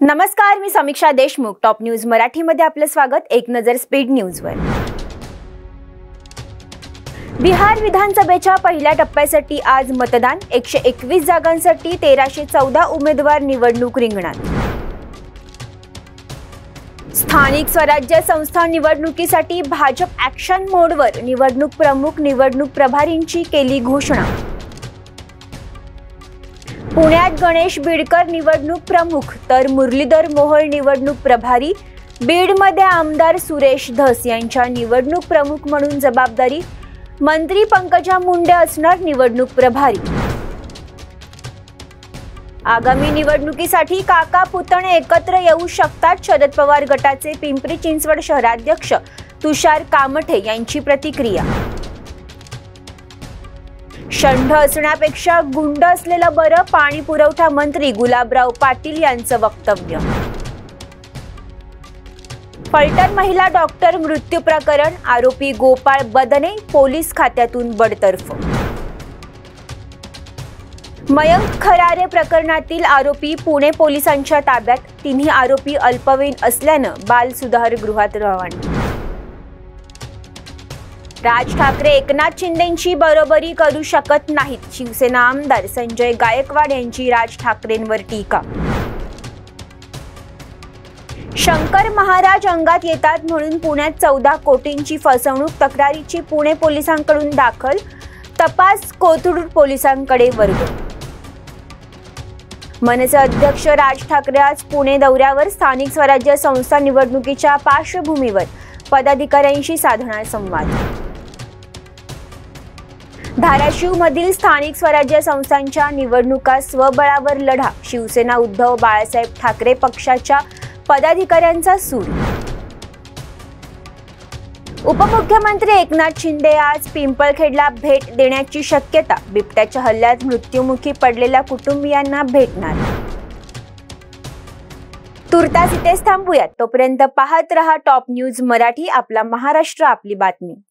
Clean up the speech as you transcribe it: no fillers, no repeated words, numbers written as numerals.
नमस्कार, मी समीक्षा Deshmukh. Top news मराठीमध्ये आपलं स्वागत. एक नजर स्पीड न्यूजवर. बिहार विधानसभेच्या पहिल्या टप्प्यासाठी आज मतदान. 121 जागांसाठी 1314 उमेदवार निवडणूक रिंगणात. स्थानिक स्वराज्य संस्था निवडणुकीसाठी भाजप ॲक्शन मोडवर. निवडणूक प्रमुख निवडणूक प्रभारींची केली घोषणा. पुण्यात गणेश बिडकर निवडणूक प्रमुख तर मुरलीधर मोहोळ निवडणूक प्रभारी. बीडमध्ये आमदार सुरेश धस यांच्या निवडणूक प्रमुख म्हणून जबाबदारी. मंत्री पंकजा मुंडे असणार निवडणूक प्रभारी. आगामी निवडणुकीसाठी काका पुतणे एकत्र येऊ शकतात. शरद पवार गटाचे पिंपरी चिंचवड शहराध्यक्ष तुषार कामठे यांची प्रतिक्रिया. षंढ असण्यापेक्षा गुंड असलेलं बरं. पाणी पुरवठा मंत्री गुलाबराव पाटील यांचं वक्तव्य. फलटण महिला डॉक्टर मृत्यू प्रकरण. आरोपी गोपाळ बदने पोलीस खात्यातून बडतर्फ. मयंक खरारे प्रकरणातील आरोपी पुणे पोलिसांच्या ताब्यात. तिन्ही आरोपी अल्पवयीन असल्यानं बाल सुधारगृहात रवाना. राज ठाकरे एकनाथ शिंदेंची बरोबरी करू शकत नाहीत. शिवसेना आमदार संजय गायकवाड यांची राज ठाकरेंवर टीका. शंकर महाराज अंगात येतात म्हणून पुण्यात 14 कोटींची फसवणूक. तक्रारीची पुणे पोलिसांकडून दाखल. तपास कोथरूड पोलिसांकडे वर्ग. मनसे अध्यक्ष राज ठाकरे आज पुणे दौऱ्यावर. स्थानिक स्वराज्य संस्था निवडणुकीच्या पार्श्वभूमीवर पदाधिकाऱ्यांशी साधणार संवाद. धाराशिवमधील स्थानिक स्वराज्य संस्थांच्या निवडणुका स्वबळावर लढा. शिवसेना उद्धव बाळासाहेब ठाकरे पक्षाच्या पदाधिकाऱ्यांचा सूर. उपमुख्यमंत्री एकनाथ शिंदे आज पिंपळखेडला भेट देण्याची शक्यता. बिबट्याच्या हल्ल्यात मृत्युमुखी पडलेल्या कुटुंबियांना भेटणार. तुर्तास इथेच थांबूयात. तोपर्यंत पाहत रहा टॉप न्यूज मराठी. आपला महाराष्ट्र, आपली बातमी.